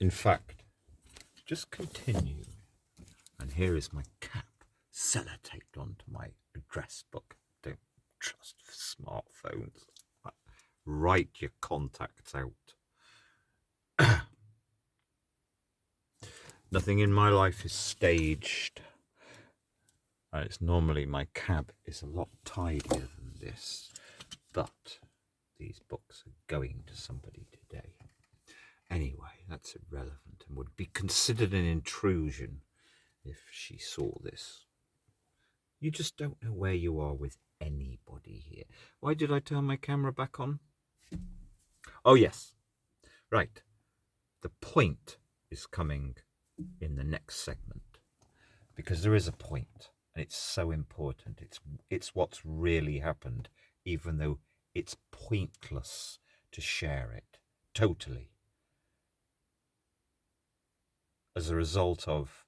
In fact, just continue. And here is my cap sellotaped onto my address book. Don't trust smartphones. Write your contacts out. Nothing in my life is staged. And it's normally my cab is a lot tidier than this. But these books are going to somebody today. Anyway, that's irrelevant and would be considered an intrusion if she saw this. You just don't know where you are with anybody here. Why did I turn my camera back on? Oh, yes. Right. The point is coming in the next segment, because there is a point, and it's so important. It's what's really happened, even though it's pointless to share it totally. As a result of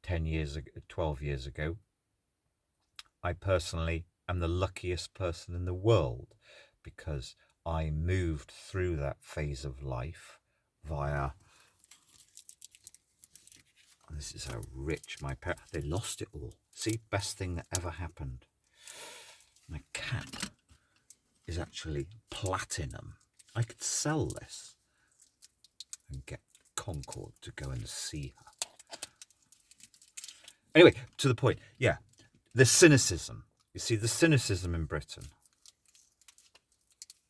10 years ago, 12 years ago, I personally am the luckiest person in the world, because I moved through that phase of life via, this is how rich my parents, they lost it all. See, best thing that ever happened. My cat is actually platinum. I could sell this and get Concord to go and see her. Anyway, to the point. Yeah, the cynicism. You see, the cynicism in Britain.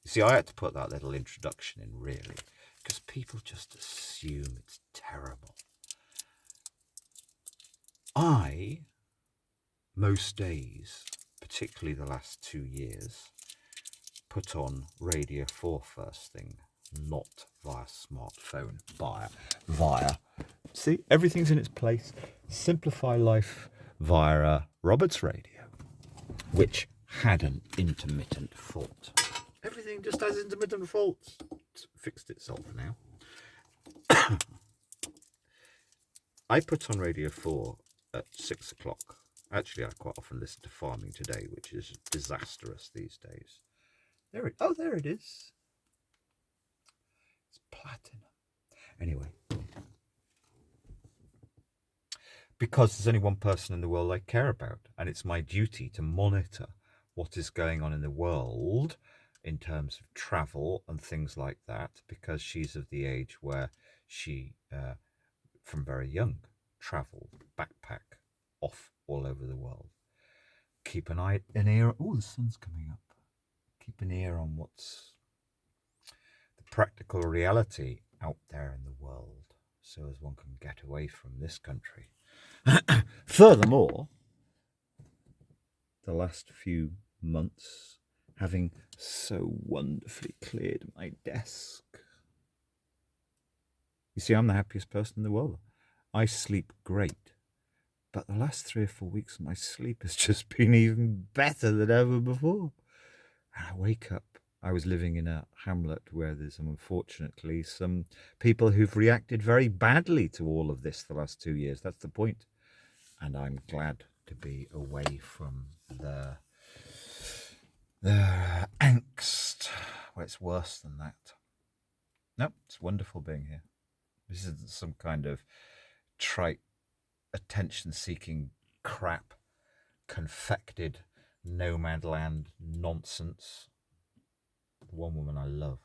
You see, I had to put that little introduction in, really, because people just assume it's terrible. I, most days, particularly the last 2 years, put on Radio 4 first thing, not via smartphone, via, see, everything's in its place. Simplify life via Robert's radio, which had an intermittent fault. Everything just has intermittent faults. It's fixed itself now. I put on Radio 4 at 6 o'clock. Actually, I quite often listen to Farming Today, which is disastrous these days. There it is. It's platinum. Anyway, because there's only one person in the world I care about, and it's my duty to monitor what is going on in the world in terms of travel and things like that, because she's of the age where she, from very young, travelled, backpack, off all over the world. Keep an ear. Oh, the sun's coming up. Keep an ear on what's the practical reality out there in the world, so as one can get away from this country. Furthermore, the last few months, having so wonderfully cleared my desk. You see, I'm the happiest person in the world. I sleep great. But the last 3 or 4 weeks, my sleep has just been even better than ever before. And I wake up. I was living in a hamlet where there's unfortunately some people who've reacted very badly to all of this the last 2 years. That's the point. And I'm glad to be away from the angst. Well, it's worse than that. No, it's wonderful being here. This isn't some kind of trite, attention-seeking crap, confected nomad land nonsense. The one woman I love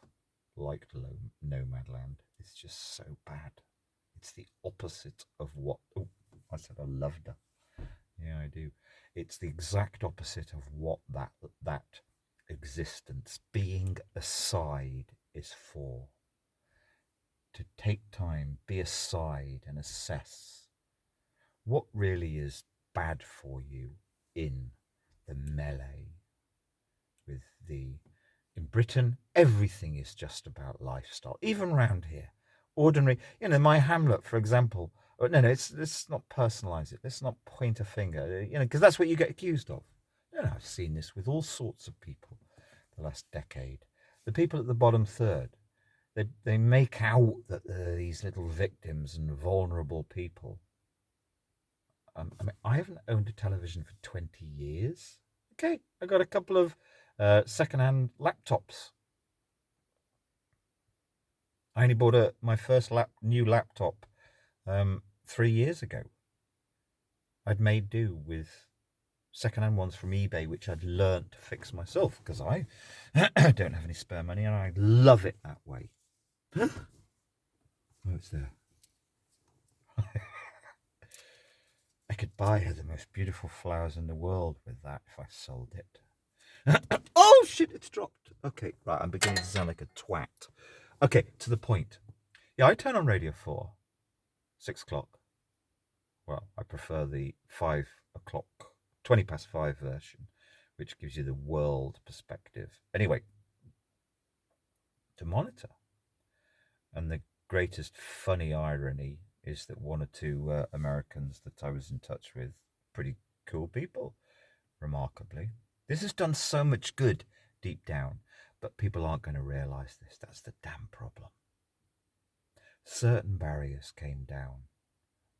liked nomad land. It's just so bad. It's the opposite of what... Oh, I said I loved her. Yeah, I do. It's the exact opposite of what that existence, being aside, is for. To take time, be aside and assess what really is bad for you in the melee with the... In Britain, everything is just about lifestyle, even around here. Ordinary, my hamlet, for example. No, let's not personalise it. Let's not point a finger, because that's what you get accused of. I've seen this with all sorts of people the last decade. The people at the bottom third, they make out that they're these little victims and vulnerable people. I haven't owned a television for 20 years. Okay, I got a couple of second-hand laptops. I only bought my first new laptop 3 years ago. I'd made do with second-hand ones from eBay, which I'd learnt to fix myself because I don't have any spare money and I love it that way. Oh, it's there. I could buy her the most beautiful flowers in the world with that if I sold it. Oh shit, it's dropped. Okay, right, I'm beginning to sound like a twat. Okay, to the point. Yeah, I turn on Radio 4, 6 o'clock. Well, I prefer the 5 o'clock, 20 past 5 version, which gives you the world perspective. Anyway, to monitor. And the greatest funny irony is that one or two Americans that I was in touch with, pretty cool people, remarkably. This has done so much good deep down, but people aren't going to realise this. That's the damn problem. Certain barriers came down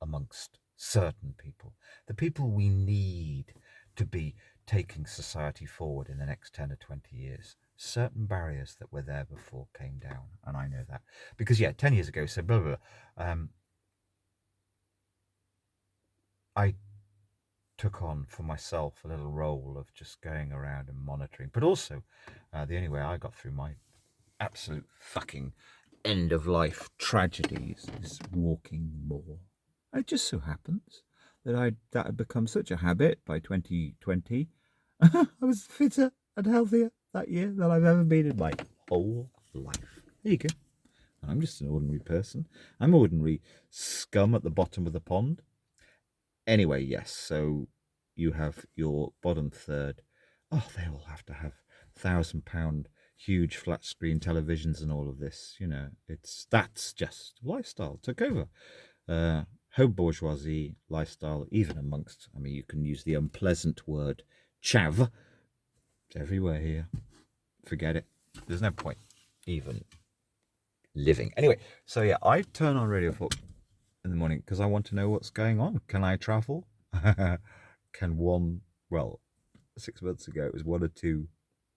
amongst certain people, the people we need to be taking society forward in the next 10 or 20 years. Certain barriers that were there before came down, and I know that because 10 years ago, so blah, blah, blah, I took on for myself a little role of just going around and monitoring, but also the only way I got through my absolute fucking end of life tragedies is walking more. It just so happens that that had become such a habit by 2020. I was fitter and healthier that year than I've ever been in my whole life. There you go. I'm just an ordinary person. I'm ordinary scum at the bottom of the pond. Anyway, yes, so you have your bottom third. Oh, they all have to have £1,000 huge flat screen televisions and all of this. You know, that's just lifestyle took over. Home bourgeoisie lifestyle, even amongst, I mean, you can use the unpleasant word chav. It's everywhere here. Forget it. There's no point even living. Anyway, so yeah, I turn on Radio 4 in the morning because I want to know what's going on. Can I travel? Can 6 months ago, it was one or two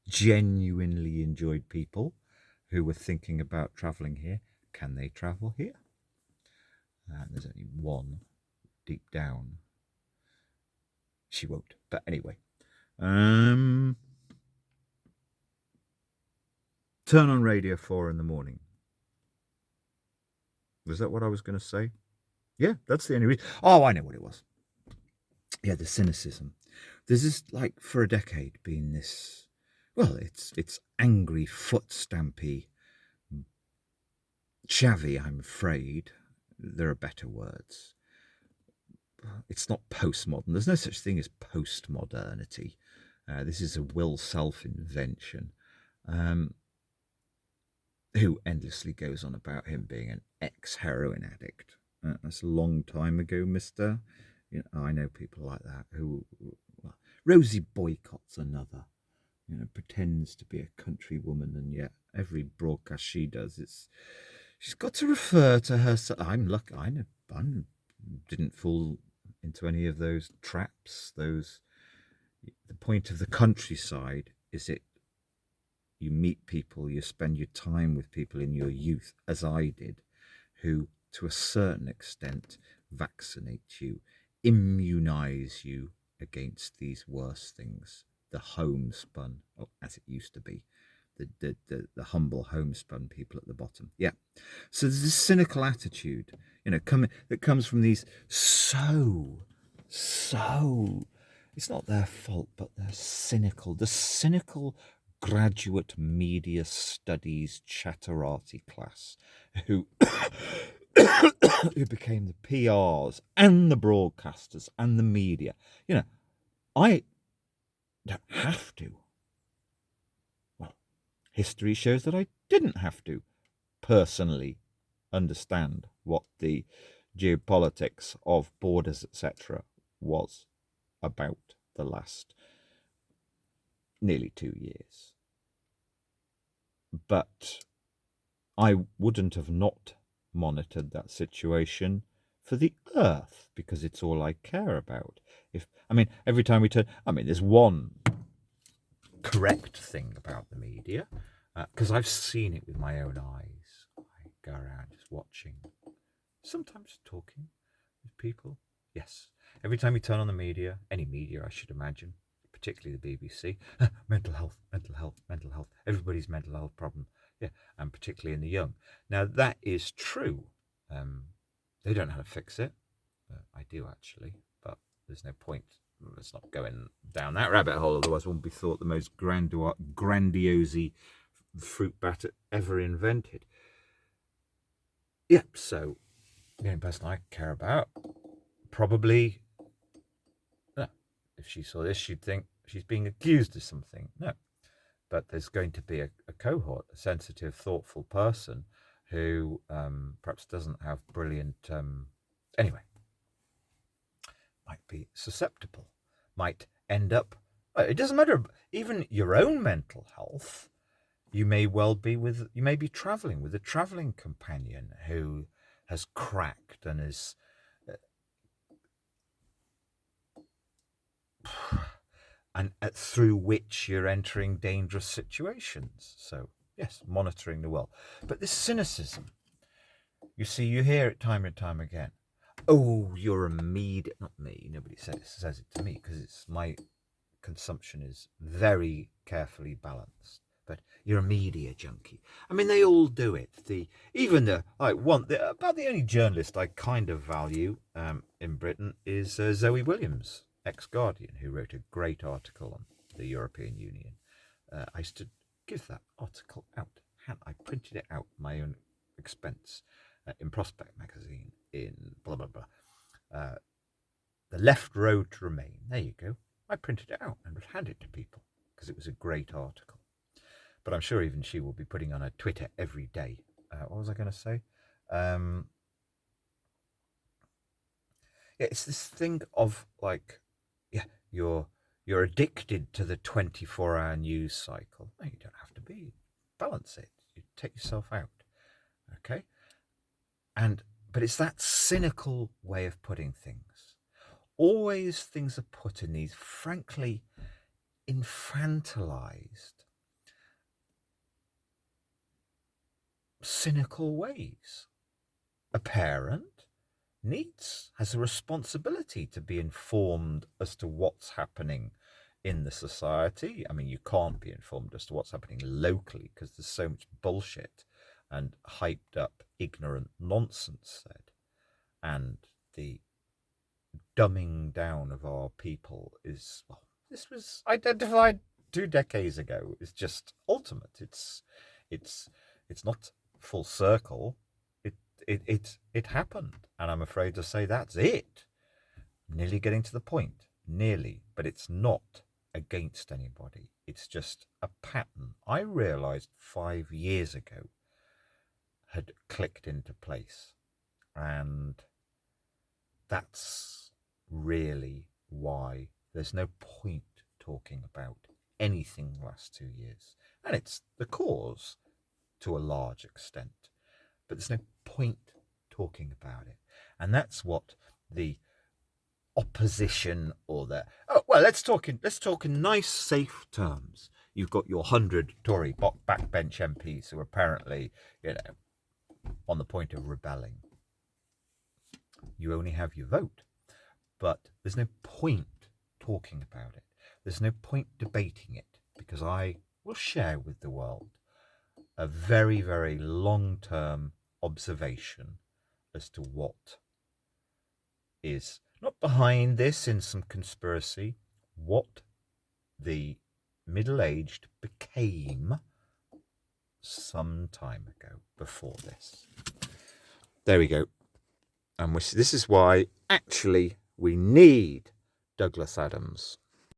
genuinely enjoyed people who were thinking about traveling here. Can they travel here? There's only one deep down. She won't. But anyway. Turn on Radio 4 in the morning. Was that what I was going to say? Yeah, that's the only reason. Oh, I know what it was. Yeah, the cynicism. There's this, like, for a decade been this, well, it's angry, foot stampy, chavvy, I'm afraid. There are better words. It's not postmodern. There's no such thing as postmodernity. This is a Will Self invention. Who endlessly goes on about him being an ex-heroin addict. That's a long time ago, mister. You know, I know people like that who... Well, Rosie Boycott's another. You know, pretends to be a country woman, and yet every broadcast she does, she's got to refer to herself. I'm lucky. I didn't fall into any of those traps. The point of the countryside is you meet people, you spend your time with people in your youth, as I did, who, to a certain extent, vaccinate you, immunize you against these worse things. The homespun, as it used to be, the humble homespun people at the bottom. Yeah. So there's this cynical attitude, you know, that comes from these so, it's not their fault, but they're cynical. The cynical graduate media studies chatterati class who became the PRs and the broadcasters and the media. You know, I don't have to. Well, history shows that I didn't have to personally understand what the geopolitics of borders, etc., was about the last nearly 2 years. But I wouldn't have not monitored that situation for the earth, because it's all I care about. Every time we turn, there's one correct thing about the media, because I've seen it with my own eyes. I go around just watching, sometimes talking with people. Yes, every time you turn on the media, any media I should imagine, particularly the BBC, mental health, mental health, mental health, everybody's mental health problem. Yeah, and particularly in the young. Now that is true. They don't know how to fix it. I do actually, but there's no point. Let's not go down that rabbit hole, otherwise one would be thought the most grandiose fruit batter ever invented. Yeah, so the only person I care about, probably, no, if she saw this, she'd think she's being accused of something. No, but there's going to be a cohort, a sensitive, thoughtful person who perhaps doesn't have brilliant, anyway, might be susceptible, might end up, it doesn't matter, even your own mental health. You may be traveling with a traveling companion who has cracked and is and through which you're entering dangerous situations. So yes, monitoring the well. But this cynicism, you see, you hear it time and time again. Oh, you're a media, not me. Nobody says it to me because it's my consumption is very carefully balanced. But you're a media junkie. I mean, they all do it. About the only journalist I kind of value in Britain is Zoe Williams, ex-Guardian, who wrote a great article on the European Union. I used to give that article out. I printed it out at my own expense in Prospect magazine in blah, blah, blah. The Left Road to Remain. There you go. I printed it out and would hand it to people because it was a great article. But I'm sure even she will be putting on her Twitter every day. What was I going to say? Yeah, it's this thing of like, yeah, you're addicted to the 24-hour news cycle. No, you don't have to be. Balance it. You take yourself out. Okay? But it's that cynical way of putting things. Always things are put in these, frankly, infantilized, cynical ways. A parent has a responsibility to be informed as to what's happening in the society. I mean, you can't be informed as to what's happening locally because there's so much bullshit and hyped up ignorant nonsense said. And the dumbing down of our people is, well, this was identified 2 decades ago. It's just ultimate. It's not full circle. It happened, and I'm afraid to say that's it. Nearly getting to the point, nearly, but it's not against anybody. It's just a pattern I realized 5 years ago had clicked into place, and that's really why there's no point talking about anything the last 2 years. And it's the cause to a large extent, but there's no point talking about it. And that's what the opposition or let's talk in nice, safe terms. You've got your 100 Tory backbench MPs who are apparently, on the point of rebelling. You only have your vote, but there's no point talking about it. There's no point debating it, because I will share with the world a very, very long-term observation as to what is not behind this in some conspiracy, what the middle-aged became some time ago before this. There we go. And this is why actually we need Douglas Adams.